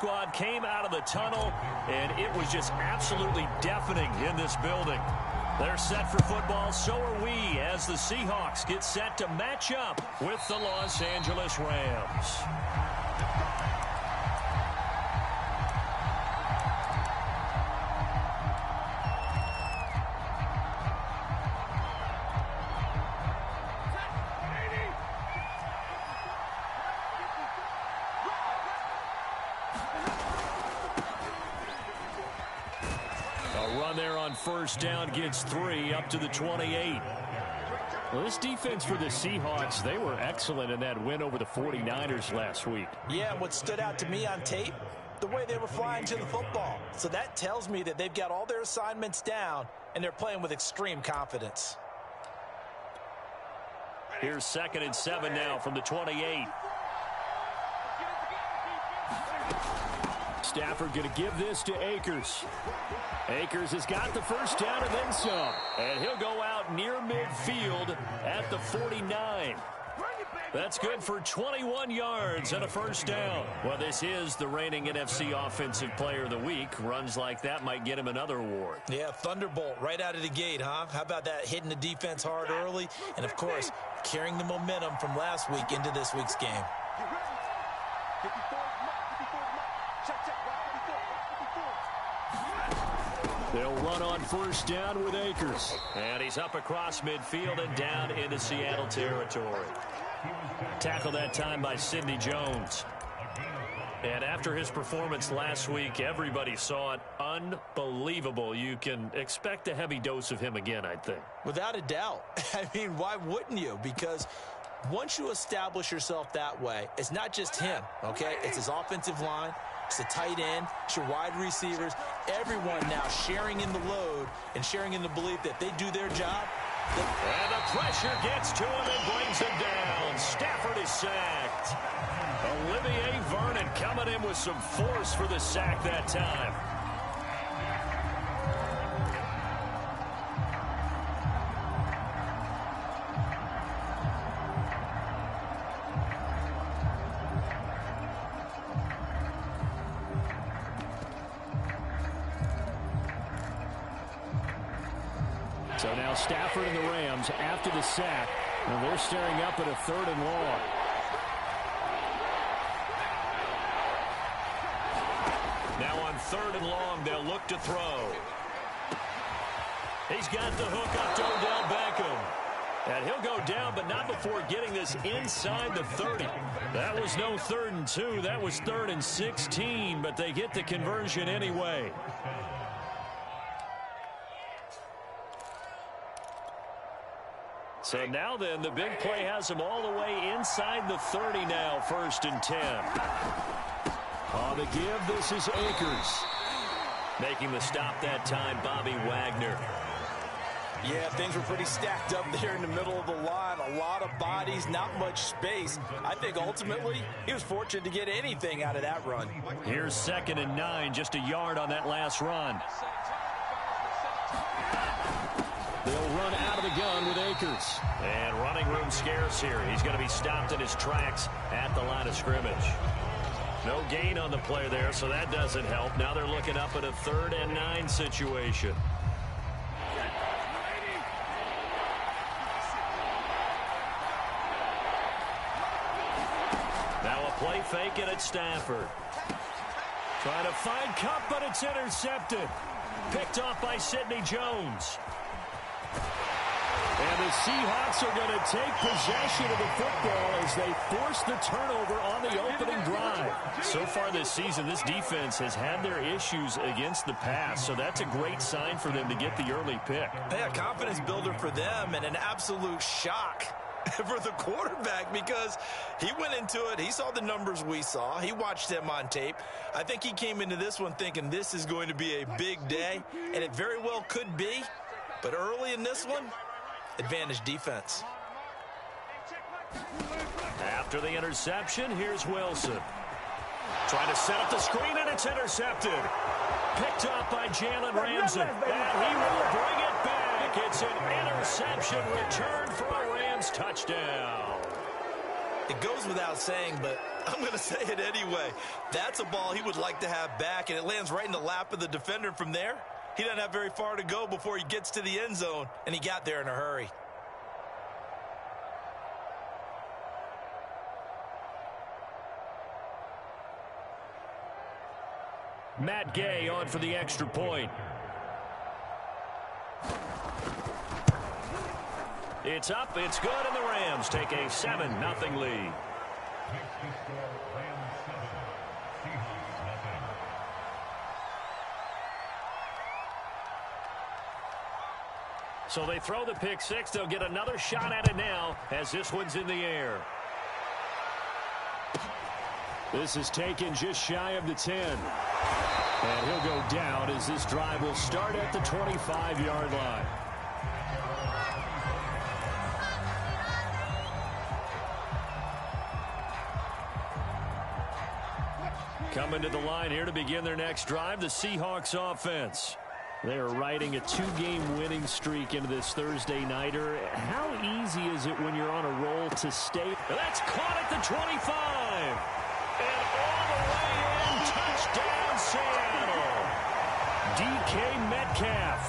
Squad came out of the tunnel, and it was just absolutely deafening in this building. They're set for football, so are we, as the Seahawks get set to match up with the Los Angeles Rams. There on first down gets 3 up to the 28. Well, this defense for the Seahawks, they were excellent in that win over the 49ers last week. Yeah, what stood out to me on tape, the way they were flying to the football. So that tells me that they've got all their assignments down and they're playing with extreme confidence. Here's 2nd and 7 now from the 28. Stafford going to give this to Akers. Akers has got the first down and then some. And he'll go out near midfield at the 49. That's good for 21 yards and a first down. Well, this is the reigning NFC Offensive Player of the Week. Runs like that might get him another award. Yeah, Thunderbolt right out of the gate, huh? How about that, hitting the defense hard early? And, of course, carrying the momentum from last week into this week's game. They'll run on first down with Akers. And he's up across midfield and down into Seattle territory. Tackled that time by Sidney Jones. And after his performance last week, everybody saw it. Unbelievable. You can expect a heavy dose of him again, I think. Without a doubt. I mean, why wouldn't you? Because once you establish yourself that way, it's not just him, okay? It's his offensive line. It's the tight end, it's your wide receivers, everyone now sharing in the load and sharing in the belief that they do their job. And the pressure gets to him and brings him down. Stafford is sacked. Olivier Vernon coming in with some force for the sack that time. So now Stafford and the Rams after the sack. And they're staring up at a 3rd and long. Now on 3rd and long, they'll look to throw. He's got the hook up to Odell Beckham. And he'll go down, but not before getting this inside the 30. That was no 3rd and 2. That was 3rd and 16, but they get the conversion anyway. So now then, the big play has him all the way inside the 30 now, 1st and 10. On the give, this is Akers. Making the stop that time, Bobby Wagner. Yeah, things were pretty stacked up there in the middle of the line. A lot of bodies, not much space. I think ultimately he was fortunate to get anything out of that run. Here's 2nd and 9, just a yard on that last run. They'll run out of the gun with Akers. And running room scarce here. He's going to be stopped in his tracks at the line of scrimmage. No gain on the play there, so that doesn't help. Now they're looking up at a 3rd and 9 situation. Now a play fake and it's Stafford. Trying to find Cup, but it's intercepted. Picked off by Sidney Jones. And the Seahawks are going to take possession of the football as they force the turnover on the opening drive. So far this season, this defense has had their issues against the pass, so that's a great sign for them to get the early pick. Yeah, confidence builder for them and an absolute shock for the quarterback because he went into it. He saw the numbers we saw. He watched them on tape. I think he came into this one thinking this is going to be a big day, and it very well could be. But early in this one, advantage defense. After the interception, here's Wilson. Trying to set up the screen, and it's intercepted. Picked up by Jalen Ramsey. And he will bring it back. It's an interception return for a Rams touchdown. It goes without saying, but I'm going to say it anyway. That's a ball he would like to have back, and it lands right in the lap of the defender from there. He doesn't have very far to go before he gets to the end zone, and he got there in a hurry. Matt Gay on for the extra point. It's up, it's good, and the Rams take a 7-0 lead. So they throw the pick six. They'll get another shot at it now as this one's in the air. This is taken just shy of the 10. And he'll go down as this drive will start at the 25-yard line. Coming to the line here to begin their next drive, the Seahawks offense. They are riding a 2-game winning streak into this Thursday nighter. How easy is it when you're on a roll to stay? That's caught at the 25. And all the way in, touchdown Seattle. DK Metcalf,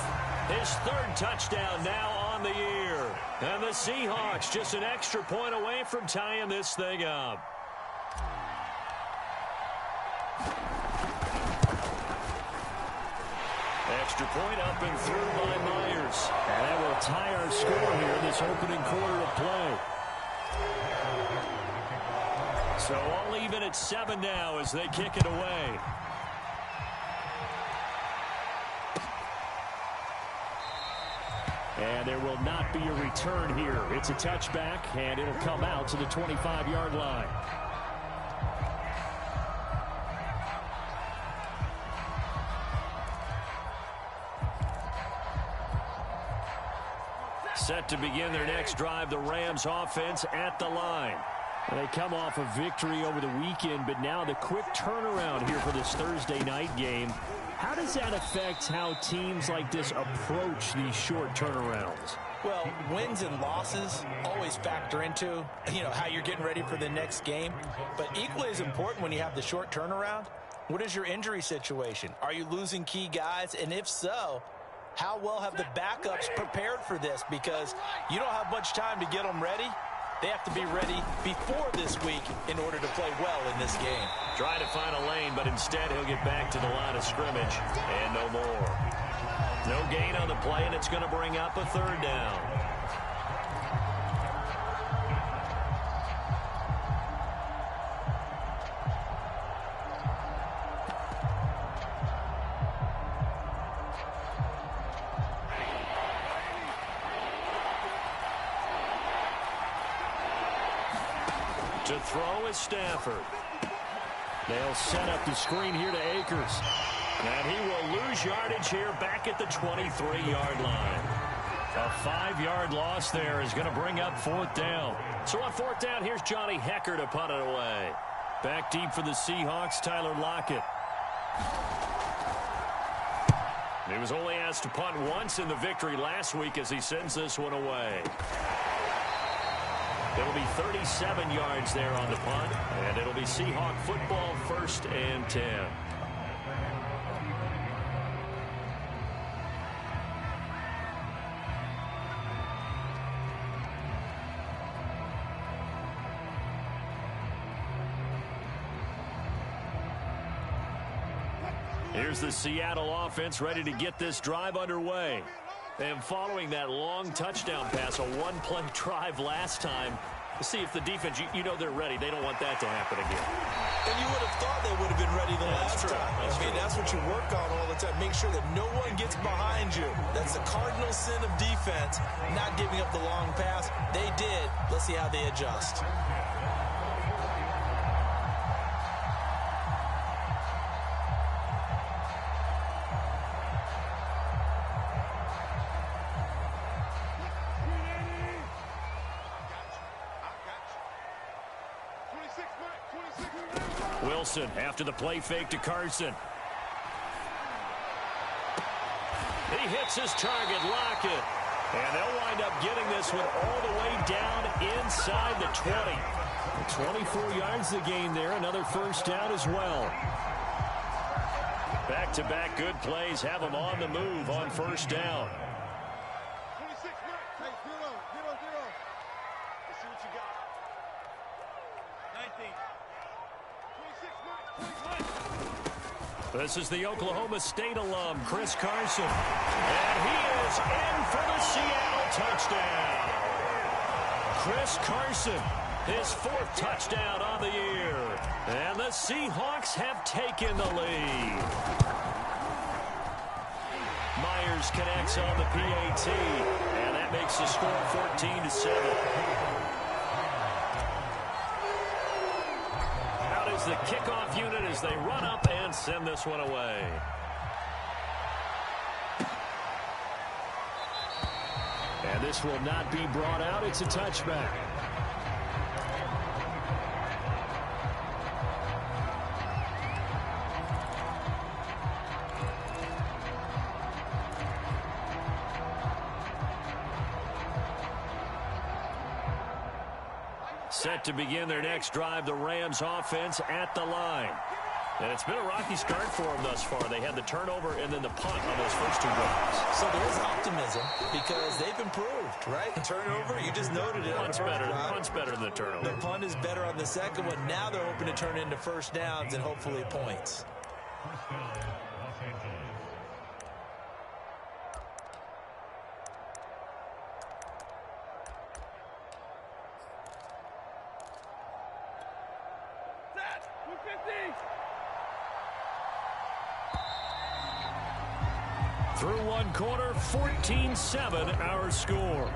his third touchdown now on the year. And the Seahawks just an extra point away from tying this thing up. Extra point up and through by Myers. And that will tie our score here in this opening quarter of play. So all even at 7 now as they kick it away. And there will not be a return here. It's a touchback, and it'll come out to the 25-yard line. Set to begin their next drive, the Rams offense at the line. They come off a victory over the weekend, but now the quick turnaround here for this Thursday night game. How does that affect how teams like this approach these short turnarounds? Well, wins and losses always factor into, how you're getting ready for the next game. But equally as important when you have the short turnaround, what is your injury situation? Are you losing key guys? And if so, how well have the backups prepared for this? Because you don't have much time to get them ready. They have to be ready before this week in order to play well in this game. Trying to find a lane, but instead he'll get back to the line of scrimmage. And no more. No gain on the play, and it's going to bring up a third down. To throw is Stafford. They'll set up the screen here to Akers. And he will lose yardage here back at the 23-yard line. A 5-yard loss there is going to bring up fourth down. So on fourth down, here's Johnny Hecker to punt it away. Back deep for the Seahawks, Tyler Lockett. He was only asked to punt once in the victory last week as he sends this one away. It'll be 37 yards there on the punt, and it'll be Seahawk football, 1st and 10. Here's the Seattle offense ready to get this drive underway. And following that long touchdown pass, a one-play drive last time, to see if the defense, they're ready. They don't want that to happen again. And you would have thought they would have been ready the last time. That's what you work on all the time. Make sure that no one gets behind you. That's the cardinal sin of defense, not giving up the long pass. They did. Let's see how they adjust. Wilson after the play fake to Carson. He hits his target, Lockett. And they'll wind up getting this one all the way down inside the 20. 24 yards to gain there. Another first down as well. Back-to-back good plays have them on the move on first down. 26, hey, 0, 0, 0. Let's see what you got. 19. 26, 21. This is the Oklahoma State alum, Chris Carson. And he is in for the Seattle touchdown. Chris Carson, his 4th touchdown on the year. And the Seahawks have taken the lead. Myers connects on the PAT. And that makes the score 14-7. Out is the kickoff unit as they run up and send this one away. And this will not be brought out. It's a touchback. Set to begin their next drive, the Rams offense at the line. And it's been a rocky start for them thus far. They had the turnover and then the punt on those first 2 drives. So there is optimism because they've improved, right? Turnover, you just noted it. Punt's better than the turnover. The punt is better on the second one. Now they're hoping to turn into first downs and hopefully points. Through 1 quarter, 14-7 our score.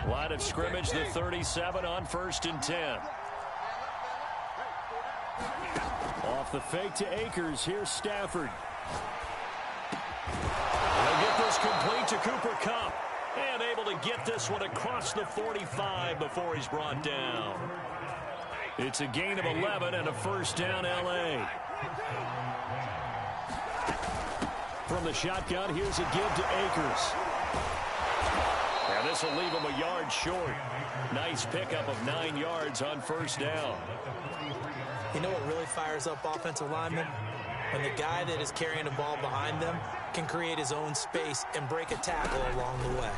Line of scrimmage, the 37 on 1st and 10. Off the fake to Akers. Here's Stafford. They'll get this complete to Cooper Kupp. And able to get this one across the 45 before he's brought down. It's a gain of 11 and a first down, L.A. From the shotgun, here's a give to Akers. And this will leave him a yard short. Nice pickup of 9 yards on first down. You know what really fires up offensive linemen? When the guy that is carrying the ball behind them can create his own space and break a tackle along the way.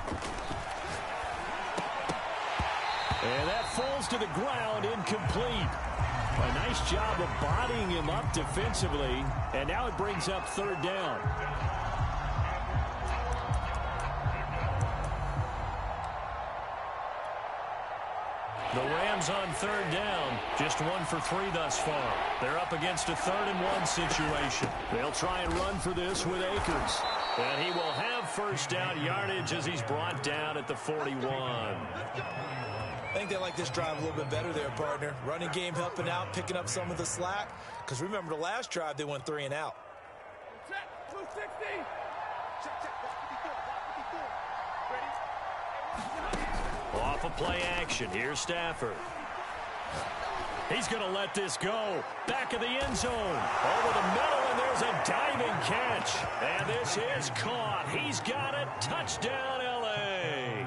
And that falls to the ground, incomplete. A nice job of bodying him up defensively, and now it brings up 3rd down. The Rams on 3rd down, just 1 for 3 thus far. They're up against a 3rd and 1 situation. They'll try and run for this with Akers. And he will have first down yardage as he's brought down at the 41. I think they like this drive a little bit better there, partner. Running game helping out, picking up some of the slack. Because remember the last drive, they went 3 and out. Off a play action. Here's Stafford. He's going to let this go. Back of the end zone. Over the middle, and there's a diving catch. And this is caught. He's got it. Touchdown, L.A.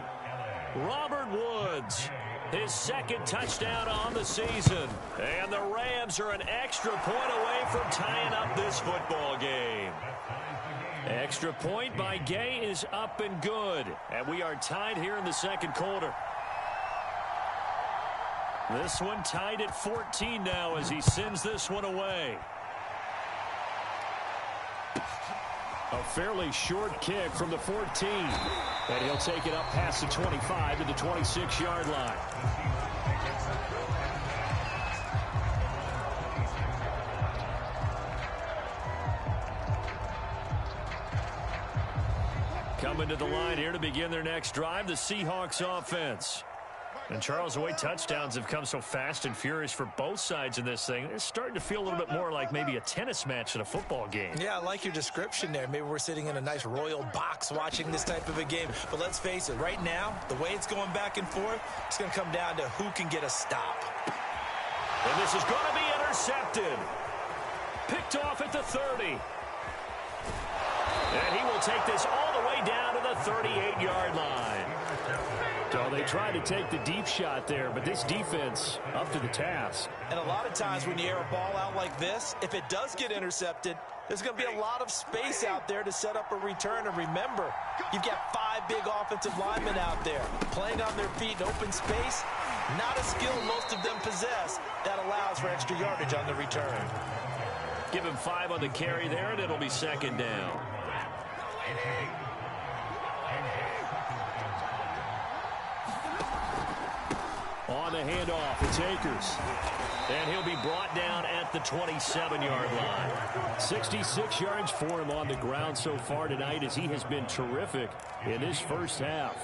Robert Woods. His 2nd touchdown on the season. And the Rams are an extra point away from tying up this football game. Extra point by Gay is up and good. And we are tied here in the 2nd quarter. This one tied at 14 now as he sends this one away. A fairly short kick from the 14. And he'll take it up past the 25 to the 26-yard line. Coming to the line here to begin their next drive, the Seahawks offense. And, Charles, the way touchdowns have come so fast and furious for both sides in this thing, it's starting to feel a little bit more like maybe a tennis match than a football game. Yeah, I like your description there. Maybe we're sitting in a nice royal box watching this type of a game. But let's face it, right now, the way it's going back and forth, it's going to come down to who can get a stop. And this is going to be intercepted. Picked off at the 30. And he will take this all the way down to the 38-yard line. So they tried to take the deep shot there, but this defense up to the task. And a lot of times when you air a ball out like this, if it does get intercepted, there's going to be a lot of space out there to set up a return. And remember, you've got 5 big offensive linemen out there playing on their feet in open space. Not a skill most of them possess that allows for extra yardage on the return. Give him 5 on the carry there, and it'll be second down. On the handoff, it's Akers. And he'll be brought down at the 27-yard line. 66 yards for him on the ground so far tonight as he has been terrific in this first half.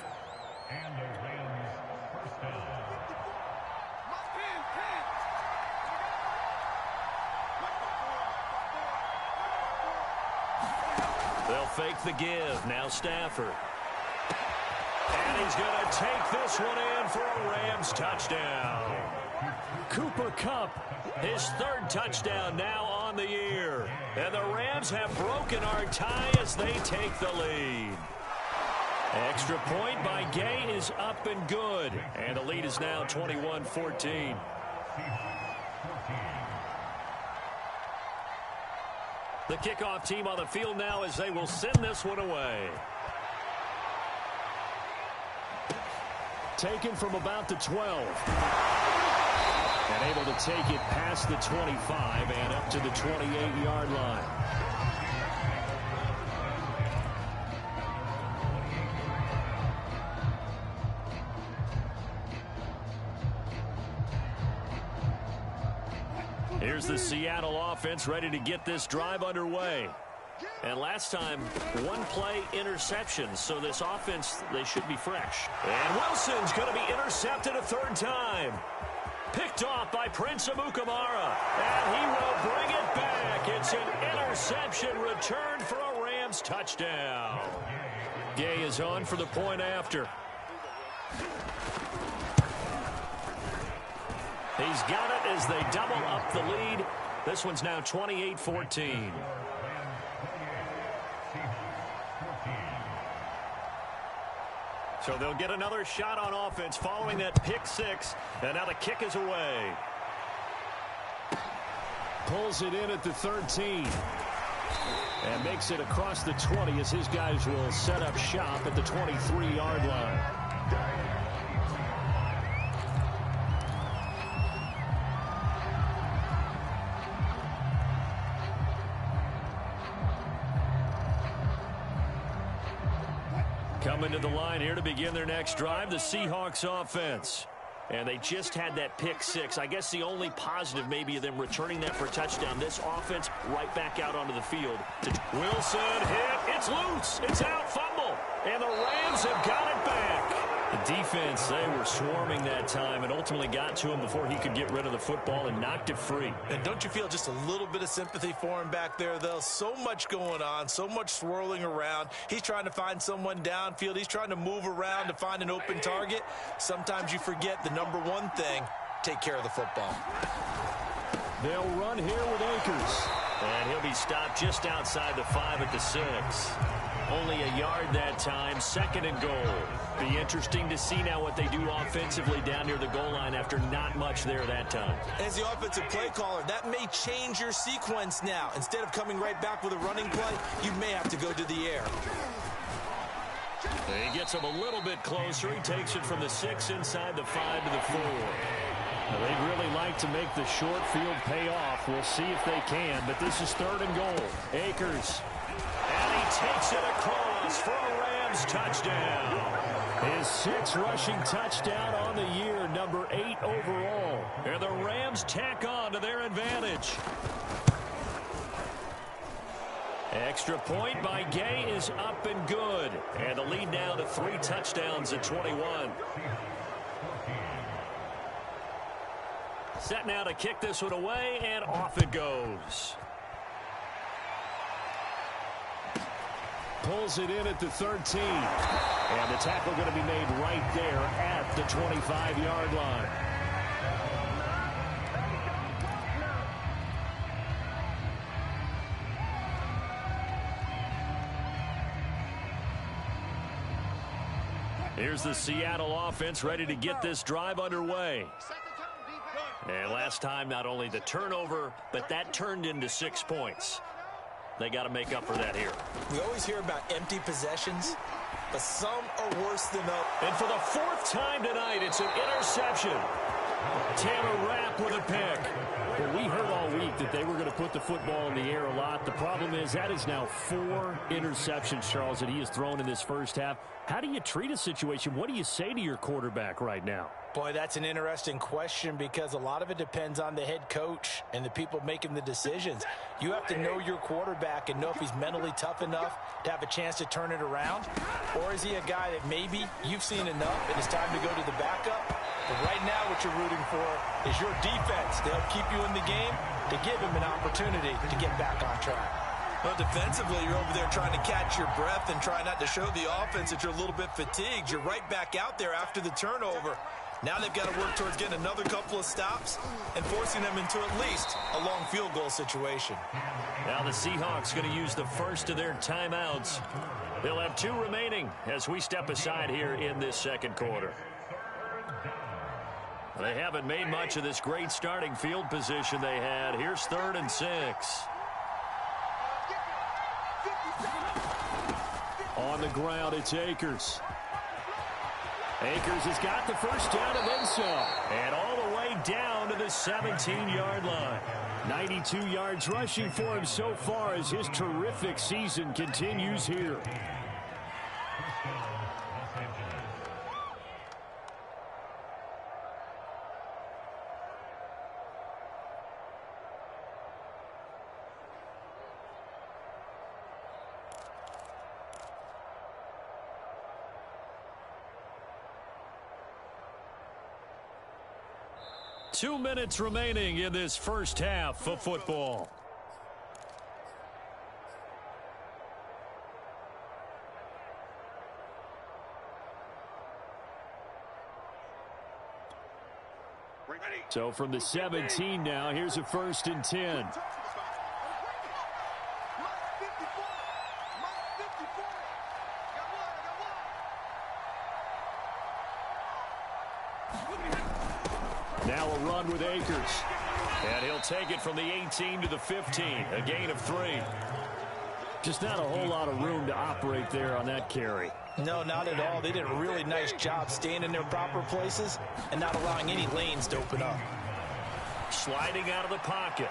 They'll fake the give. Now Stafford. And he's going to take this one in for a Rams touchdown. Cooper Kupp, his 3rd touchdown now on the year. And the Rams have broken our tie as they take the lead. Extra point by Gay is up and good. And the lead is now 21-14. The kickoff team on the field now as they will send this one away. Taken from about the 12. And able to take it past the 25 and up to the 28-yard line. Here's the Seattle offense ready to get this drive underway. And last time, 1 play interception. So this offense, they should be fresh. And Wilson's going to be intercepted a 3rd time. Picked off by Prince Amukamara. And he will bring it back. It's an interception return for a Rams touchdown. Gay is on for the point after. He's got it as they double up the lead. This one's now 28-14. So they'll get another shot on offense following that pick 6. And now the kick is away. Pulls it in at the 13. And makes it across the 20 as his guys will set up shop at the 23-yard line. Coming to the line here to begin their next drive, the Seahawks offense. And they just had that pick 6. I guess the only positive maybe of them returning that for a touchdown. This offense right back out onto the field. Wilson hit. It's loose. It's out. Fumble. And the Rams have got it back. The defense, they were swarming that time and ultimately got to him before he could get rid of the football and knocked it free. And don't you feel just a little bit of sympathy for him back there, though? So much going on, so much swirling around. He's trying to find someone downfield. He's trying to move around to find an open target. Sometimes you forget the number one thing, take care of the football. They'll run here with Akers. And he'll be stopped just outside the 5 at the 6. Only a yard that time, 2nd and goal. Be interesting to see now what they do offensively down near the goal line after not much there that time. As the offensive play caller, that may change your sequence now. Instead of coming right back with a running play, you may have to go to the air. He gets him a little bit closer. He takes it from the 6 inside the 5 to the 4. They'd really like to make the short field pay off. We'll see if they can, but this is 3rd and goal. Akers. And he takes it across for a Rams touchdown. His 6th rushing touchdown on the year, number 8 overall. And the Rams tack on to their advantage. Extra point by Gay is up and good. And the lead now to 3 touchdowns at 21. Set now to kick this one away, and off it goes. Pulls it in at the 13. And the tackle going to be made right there at the 25-yard line. Here's the Seattle offense ready to get this drive underway. And last time, not only the turnover, but that turned into 6 points. They got to make up for that here. We always hear about empty possessions, but some are worse than others. And for the 4th time tonight, it's an interception. Taylor Rapp with a pick. Well, we heard all week that they were going to put the football in the air a lot. The problem is that is now 4 interceptions, Charles, that he has thrown in this first half. How do you treat a situation? What do you say to your quarterback right now? Boy, that's an interesting question because a lot of it depends on the head coach and the people making the decisions. You have to know your quarterback and know if he's mentally tough enough to have a chance to turn it around. Or is he a guy that maybe you've seen enough and it's time to go to the backup? But right now what you're rooting for is your defense to help keep you in the game, to give him an opportunity to get back on track. Well, defensively, you're over there trying to catch your breath and try not to show the offense that you're a little bit fatigued. You're right back out there after the turnover. Now they've got to work towards getting another couple of stops and forcing them into at least a long field goal situation. Now the Seahawks going to use the first of their timeouts. They'll have 2 remaining as we step aside here in this second quarter. They haven't made much of this great starting field position they had. Here's 3rd and 6. On the ground, it's Akers. Akers has got the first down and then some. And all the way down to the 17-yard line. 92 yards rushing for him so far as his terrific season continues here. Two minutes remaining in this first half of football. So from the 17 now, here's a 1st and 10. Now a run with Akers. And he'll take it from the 18 to the 15. A gain of 3. Just not a whole lot of room to operate there on that carry. No, not at all. They did a really nice job staying in their proper places and not allowing any lanes to open up. Sliding out of the pocket.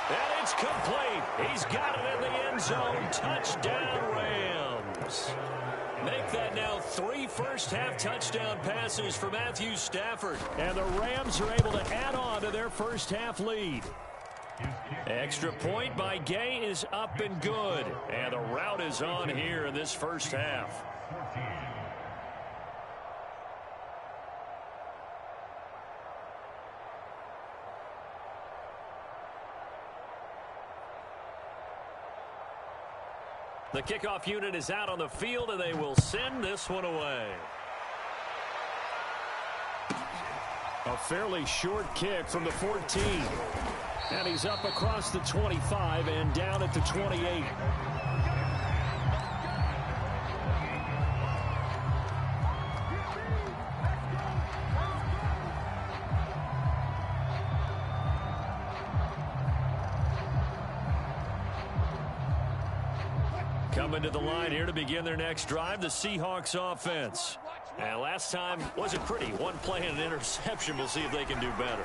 And it's complete. He's got it in the end zone. Touchdown, Rams. Make that now 3 first-half touchdown passes for Matthew Stafford. And the Rams are able to add on to their first-half lead. Extra point by Gay is up and good. And the route is on here in this first half. The kickoff unit is out on the field, and they will send this one away. A fairly short kick from the 14. And he's up across the 25 and down at the 28. Coming to the line here to begin their next drive, the Seahawks offense. And last time wasn't pretty. One play and an interception. We'll see if they can do better.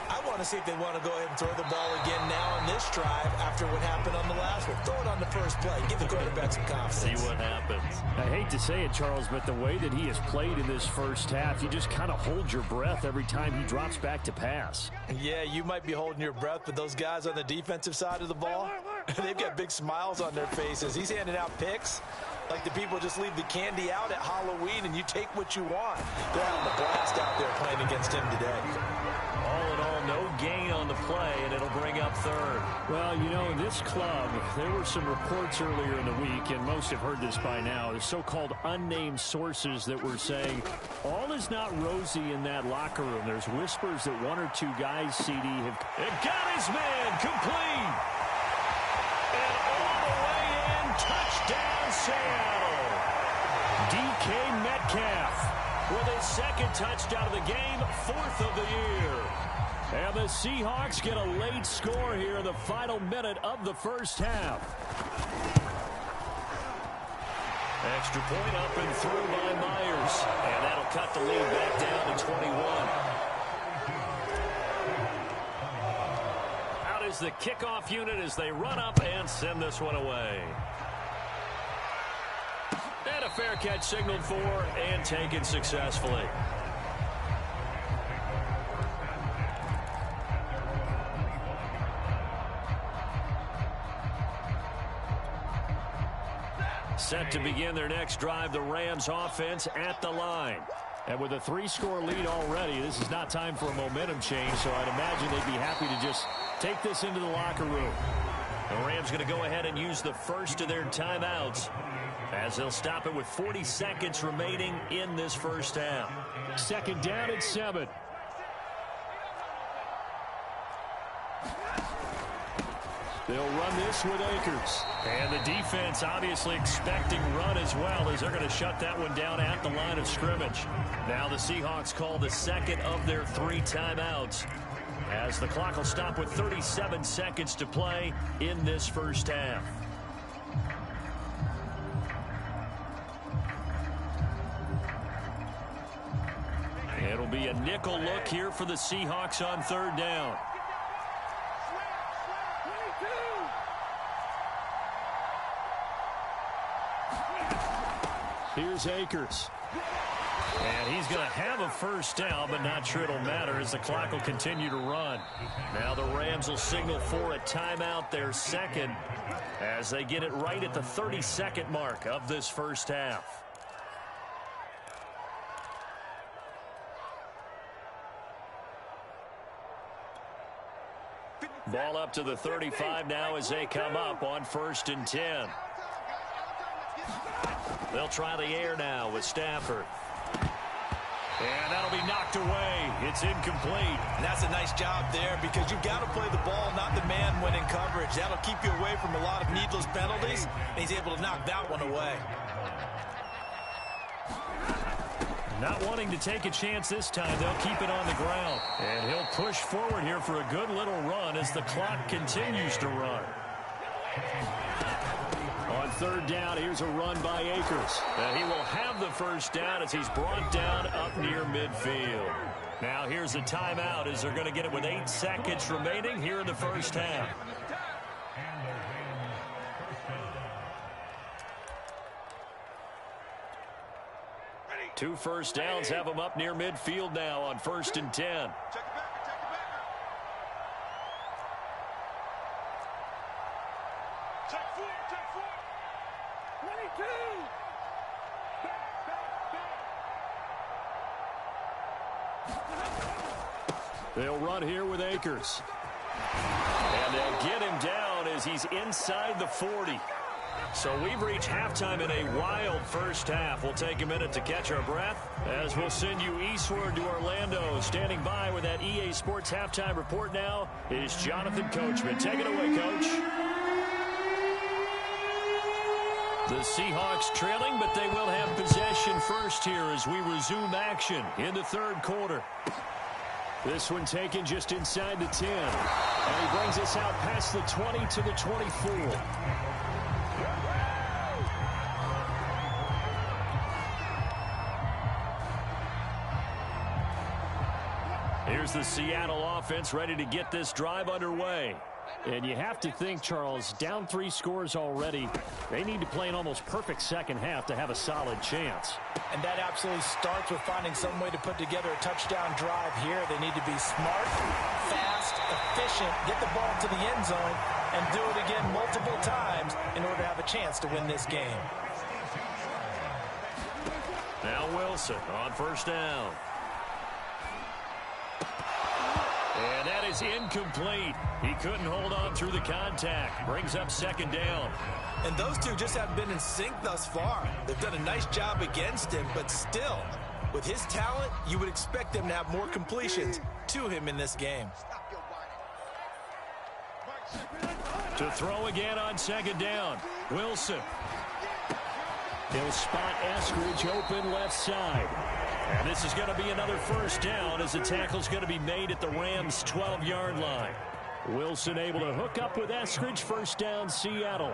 I want to see if they want to go ahead and throw the ball again now on this drive after what happened on the last one. Throw it on the first play. Give the quarterback some confidence. See what happens. I hate to say it, Charles, but the way that he has played in this first half, you just kind of hold your breath every time he drops back to pass. Yeah, you might be holding your breath, but those guys on the defensive side of the ball, they've got big smiles on their faces. He's handing out picks like the people just leave the candy out at Halloween and you take what you want. They're having a blast out there playing against him today. All in all, no gain on the play, and it'll bring up third. Well, you know, in this club, there were some reports earlier in the week, and most have heard this by now, the so-called unnamed sources that were saying all is not rosy in that locker room. There's whispers that 1 or 2 guys, CD, have... It got his man complete. And all the way in, touchdown, Seattle. DK Metcalf with his second touchdown of the game, 4th of the year. And the Seahawks get a late score here in the final minute of the first half. Extra point up and through by Myers. And that'll cut the lead back down to 21. Out is the kickoff unit as they run up and send this one away. And a fair catch signaled for and taken successfully. Set to begin their next drive, the Rams offense at the line. And with a 3-score lead already, this is not time for a momentum change, so I'd imagine they'd be happy to just take this into the locker room. The Rams going to go ahead and use the first of their timeouts as they'll stop it with 40 seconds remaining in this first half. 2nd down and 7. They'll run this with Akers. And the defense obviously expecting run as well, as they're going to shut that one down at the line of scrimmage. Now the Seahawks call the second of their 3 timeouts, as the clock will stop with 37 seconds to play in this first half. It'll be a nickel look here for the Seahawks on 3rd down. Here's Akers. And he's going to have a first down, but not sure it'll matter as the clock will continue to run. Now the Rams will signal for a timeout, their second, as they get it right at the 32nd mark of this first half. Ball up to the 35 now as they come up on 1st and 10. They'll try the air now with Stafford. And that'll be knocked away. It's incomplete. And that's a nice job there, because you've got to play the ball, not the man when in coverage. That'll keep you away from a lot of needless penalties, and he's able to knock that one away. Not wanting to take a chance this time, they'll keep it on the ground. And he'll push forward here for a good little run as the clock continues to run. On 3rd down, here's a run by Akers. And he will have the first down as he's brought down up near midfield. Now here's a timeout as they're going to get it with 8 seconds remaining here in the first half. Two first downs have them up near midfield now on 1st and 10. They'll run here with Akers. And they'll get him down as he's inside the 40. So we've reached halftime in a wild first half. We'll take a minute to catch our breath as we'll send you eastward to Orlando. Standing by with that EA Sports halftime report now is Jonathan Coachman. Take it away, Coach. The Seahawks trailing, but they will have possession first here as we resume action in the 3rd quarter. This one taken just inside the 10. And he brings us out past the 20 to the 24. Here's the Seattle offense ready to get this drive underway. And you have to think, Charles, down 3 scores already. They need to play an almost perfect second half to have a solid chance. And that absolutely starts with finding some way to put together a touchdown drive here. They need to be smart, fast, efficient, get the ball to the end zone, and do it again multiple times in order to have a chance to win this game. Now Wilson on 1st down. And that is incomplete. He couldn't hold on through the contact. Brings up 2nd down. And those two just haven't been in sync thus far. They've done a nice job against him, but still, with his talent, you would expect them to have more completions to him in this game. To throw again on 2nd down. Wilson. He'll spot Eskridge open left side. And this is going to be another first down as the tackle's going to be made at the Rams' 12-yard line. Wilson able to hook up with Eskridge. First down, Seattle.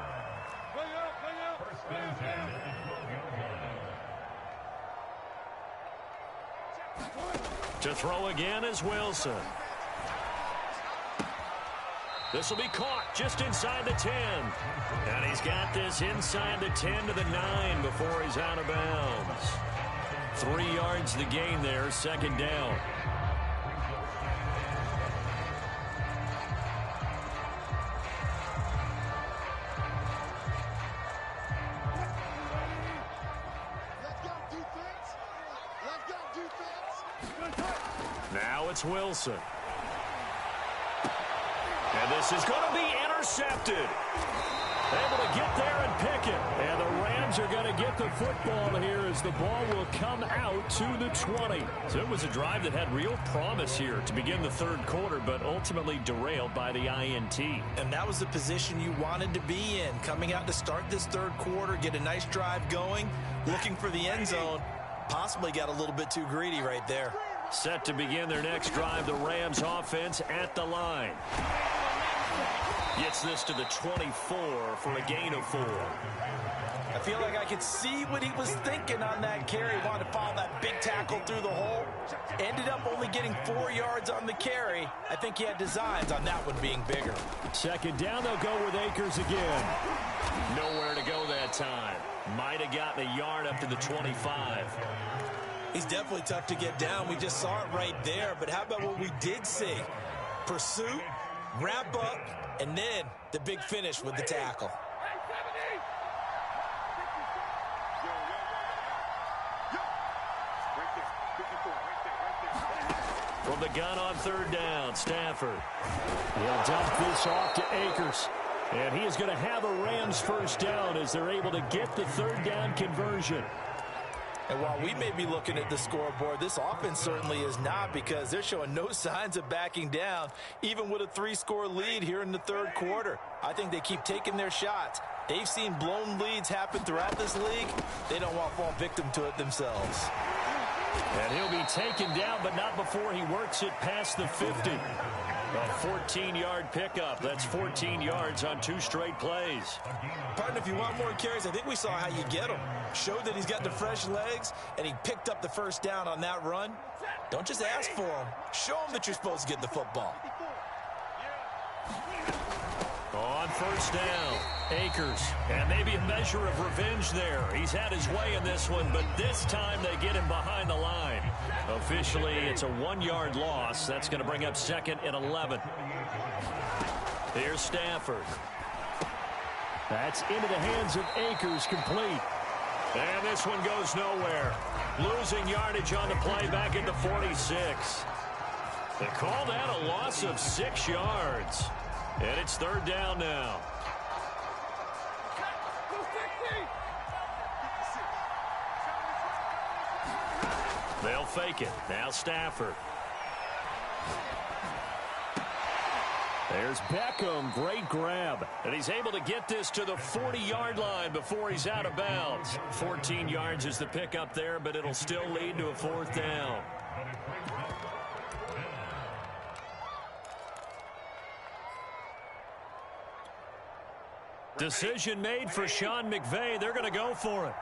To throw again is Wilson. This will be caught just inside the 10. And he's got this inside the 10 to the 9 before he's out of bounds. 3 yards the gain there, second down. Now it's Wilson. And this is going to be intercepted. Able to get there and pick it. And the Rams are going to get the football here as the ball will come out to the 20. So it was a drive that had real promise here to begin the third quarter, but ultimately derailed by the INT. And that was the position you wanted to be in. Coming out to start this third quarter, get a nice drive going, looking for the end zone. Possibly got a little bit too greedy right there. Set to begin their next drive, the Rams offense at the line. Gets this to the 24 for a gain of 4. I feel like I could see what he was thinking on that carry. Wanted to follow that big tackle through the hole. Ended up only getting 4 yards on the carry. I think he had designs on that one being bigger. Second down, they'll go with Akers again. Nowhere to go that time. Might have gotten a yard up to the 25. He's definitely tough to get down. We just saw it right there. But how about what we did see? Pursuit, wrap up, and then the big finish with the tackle. From the gun on third down, Stafford. He'll dump this off to Akers. And he is going to have a Rams first down as they're able to get the third down conversion. And while we may be looking at the scoreboard, this offense certainly is not, because they're showing no signs of backing down, even with a 3-score lead here in the third quarter. I think they keep taking their shots. They've seen blown leads happen throughout this league. They don't want to fall victim to it themselves. And he'll be taken down, but not before he works it past the 50. A 14-yard pickup. That's 14 yards on 2 straight plays. Partner, if you want more carries, I think we saw how you get him. Showed that he's got the fresh legs, and he picked up the first down on that run. Don't just ask for him. Show him that you're supposed to get the football. On first down, Akers. And maybe a measure of revenge there. He's had his way in this one, but this time they get him behind the line. Officially, it's a 1-yard loss. That's going to bring up second and 11. Here's Stafford. That's into the hands of Akers, complete. And this one goes nowhere. Losing yardage on the play back at the 46. They call that a loss of 6 yards. And it's third down now. They'll fake it. Now Stafford. There's Beckham. Great grab. And he's able to get this to the 40-yard line before he's out of bounds. 14 yards is the pickup there, but it'll still lead to a fourth down. Decision made for Sean McVay. They're going to go for it.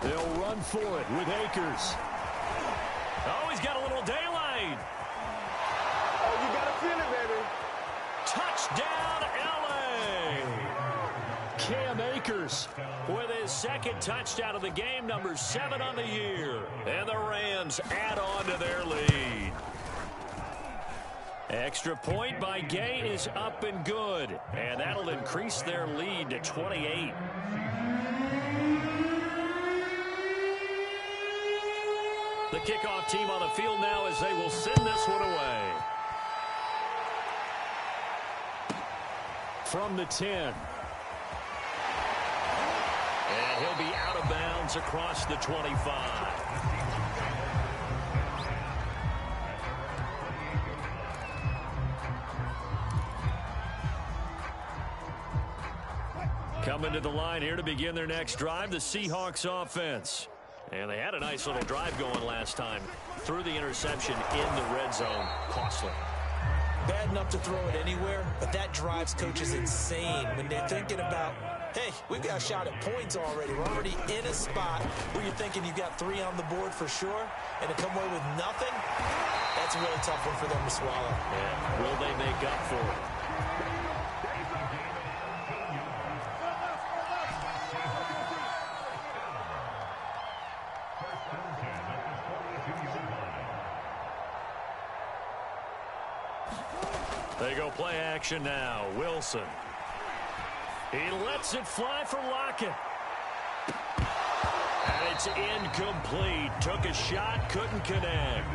They'll run for it with Akers. Oh, he's got a little daylight. Oh, you got to feel it, baby. Touchdown, L.A. Cam Akers with his second touchdown of the game, number 7 on the year. And the Rams add on to their lead. Extra point by Gay is up and good. And that'll increase their lead to 28. The kickoff team on the field now as they will send this one away. From the 10. And he'll be out of bounds across the 25. Coming to the line here to begin their next drive, the Seahawks offense. And they had a nice little drive going last time. Threw the interception in the red zone. Costly. Bad enough to throw it anywhere, but that drives coaches insane when they're thinking about, hey, we've got a shot at points already. We're already in a spot where you're thinking you've got 3 on the board for sure, and to come away with nothing, that's a really tough one for them to swallow. Yeah. Will they make up for it? They go play action now. Wilson. He lets it fly for Lockett. And it's incomplete. Took a shot, couldn't connect.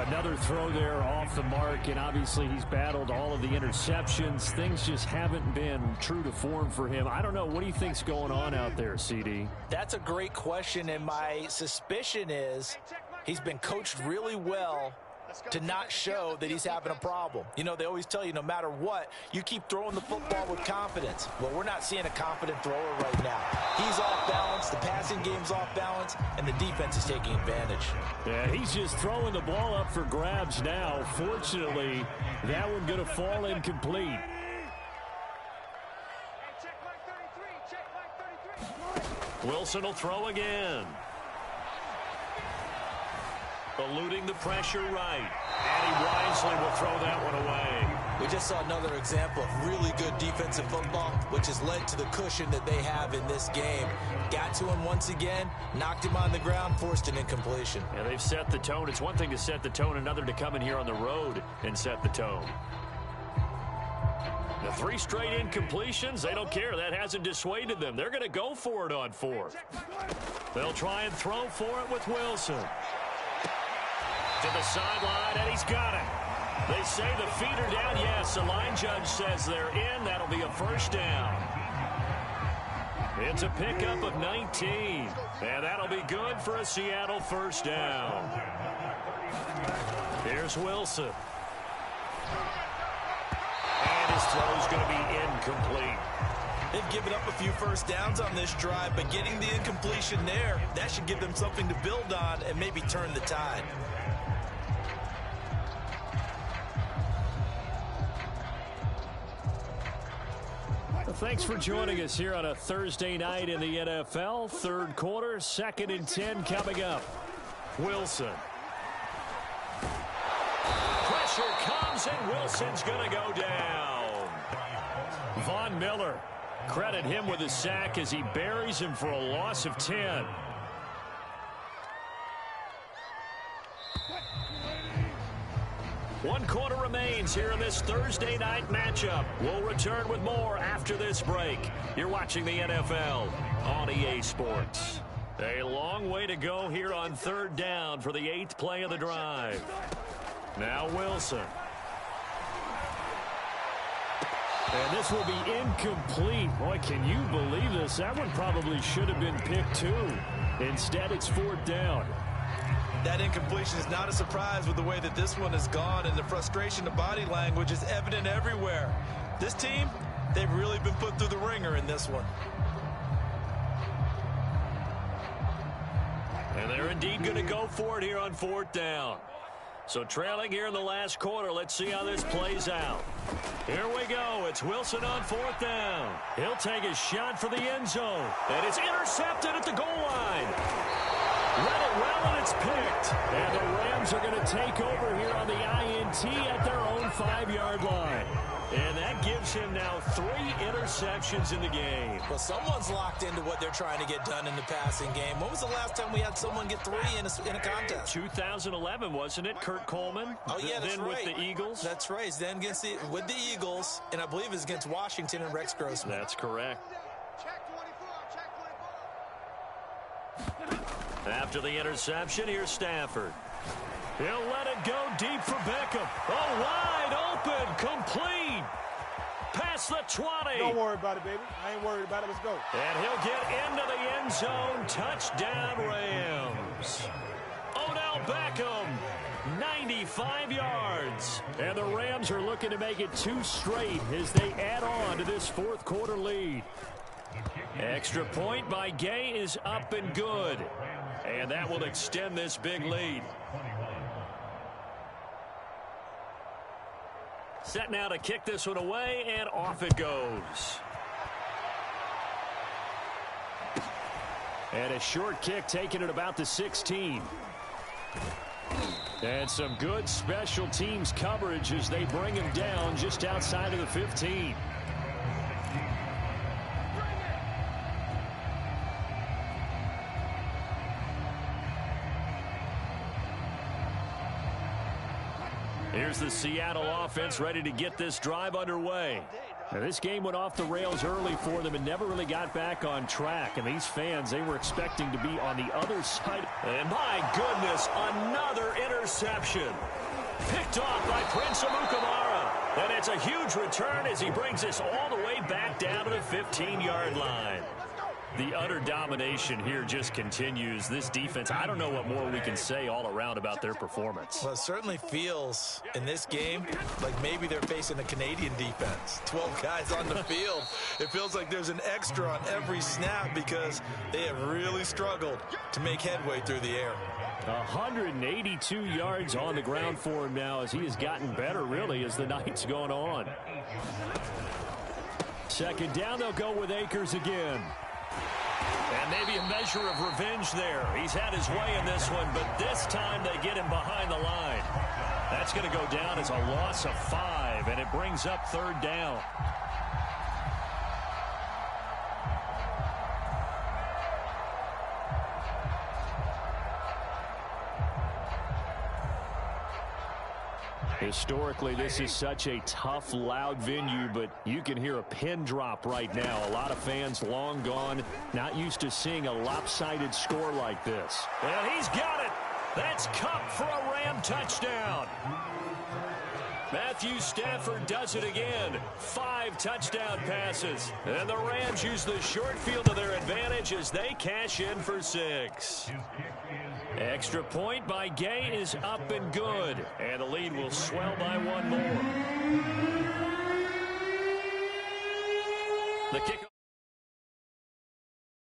Another throw there off the mark, and obviously he's battled all of the interceptions. Things just haven't been true to form for him. I don't know. What do you think's going on out there, CD? That's a great question, and my suspicion is he's been coached really well to not show that he's having a problem. You know, they always tell you no matter what, you keep throwing the football with confidence. Well, we're not seeing a confident thrower right now. He's off balance, the passing game's off balance, and the defense is taking advantage. Yeah, he's just throwing the ball up for grabs now. Fortunately, that one going to fall incomplete. Wilson will throw again. Eluding the pressure right. And he wisely will throw that one away. We just saw another example of really good defensive football, which has led to the cushion that they have in this game. Got to him once again, knocked him on the ground, forced an incompletion. Yeah, they've set the tone. It's one thing to set the tone, another to come in here on the road and set the tone. The 3 straight incompletions, they don't care. That hasn't dissuaded them. They're going to go for it on 4th. They'll try and throw for it with Wilson. To the sideline, and he's got it. They say the feet are down. Yes, the line judge says they're in. That'll be a first down. It's a pickup of 19, and that'll be good for a Seattle first down. Here's Wilson. And his throw's going to be incomplete. They've given up a few first downs on this drive, but getting the incompletion there, that should give them something to build on and maybe turn the tide. Thanks for joining us here on a Thursday night in the NFL. Third quarter, 2nd and 10 coming up. Wilson. Pressure comes, and Wilson's going to go down. Von Miller. Credit him with a sack as he buries him for a loss of 10. One quarter remains here in this Thursday night matchup. We'll return with more after this break. You're watching the NFL on EA Sports. A long way to go here on 3rd down for the 8th play of the drive. Now Wilson. And this will be incomplete. Boy, can you believe this? That one probably should have been picked too. Instead, it's 4th down. That incompletion is not a surprise with the way that this one has gone, and the frustration of body language is evident everywhere. This team, they've really been put through the ringer in this one. And they're indeed going to go for it here on 4th down. So trailing here in the last quarter, let's see how this plays out. Here we go. It's Wilson on 4th down. He'll take a shot for the end zone. And it's intercepted at the goal line. Read it well, and it's picked. And the Rams are going to take over here on the INT at their own 5-yard line. And that gives him now 3 interceptions in the game. Well, someone's locked into what they're trying to get done in the passing game. When was the last time we had someone get 3 in a contest? 2011, wasn't it? Kurt Coleman? Oh, yeah, that's then right. With the Eagles? That's right. Then with the Eagles, and I believe it's against Washington and Rex Grossman. That's correct. Check 24, check 24. After the interception, here's Stafford. He'll let it go deep for Beckham. Oh, wide open, complete. Past the 20. Don't worry about it, baby. I ain't worried about it. Let's go. And he'll get into the end zone. Touchdown, Rams. Odell Beckham, 95 yards. And the Rams are looking to make it 2 straight as they add on to this 4th quarter lead. Extra point by Gay is up and good. And that will extend this big lead. Set now to kick this one away, and off it goes. And a short kick taken at about the 16. And some good special teams coverage as they bring him down just outside of the 15. Here's the Seattle offense ready to get this drive underway. Now, this game went off the rails early for them and never really got back on track. And these fans, they were expecting to be on the other side. And my goodness, another interception. Picked off by Prince Amukamara. And it's a huge return as he brings us all the way back down to the 15-yard line. The utter domination here just continues. This defense, I don't know what more we can say all around about their performance. Well, it certainly feels in this game like maybe they're facing a Canadian defense. 12 guys on the field. It feels like there's an extra on every snap because they have really struggled to make headway through the air. 182 yards on the ground for him now as he has gotten better, really, as the night's gone on. Second down, they'll go with Akers again. And maybe a measure of revenge there. He's had his way in this one, but this time they get him behind the line. That's going to go down as a loss of 5, and it brings up third down. Historically, this is such a tough, loud venue, but you can hear a pin drop right now. A lot of fans long gone, not used to seeing a lopsided score like this. And he's got it. That's Cup for a Ram touchdown. Matthew Stafford does it again. 5 touchdown passes. And the Rams use the short field to their advantage as they cash in for 6. Extra point by Gay is up and good. And the lead will swell by 1 more. The kicker.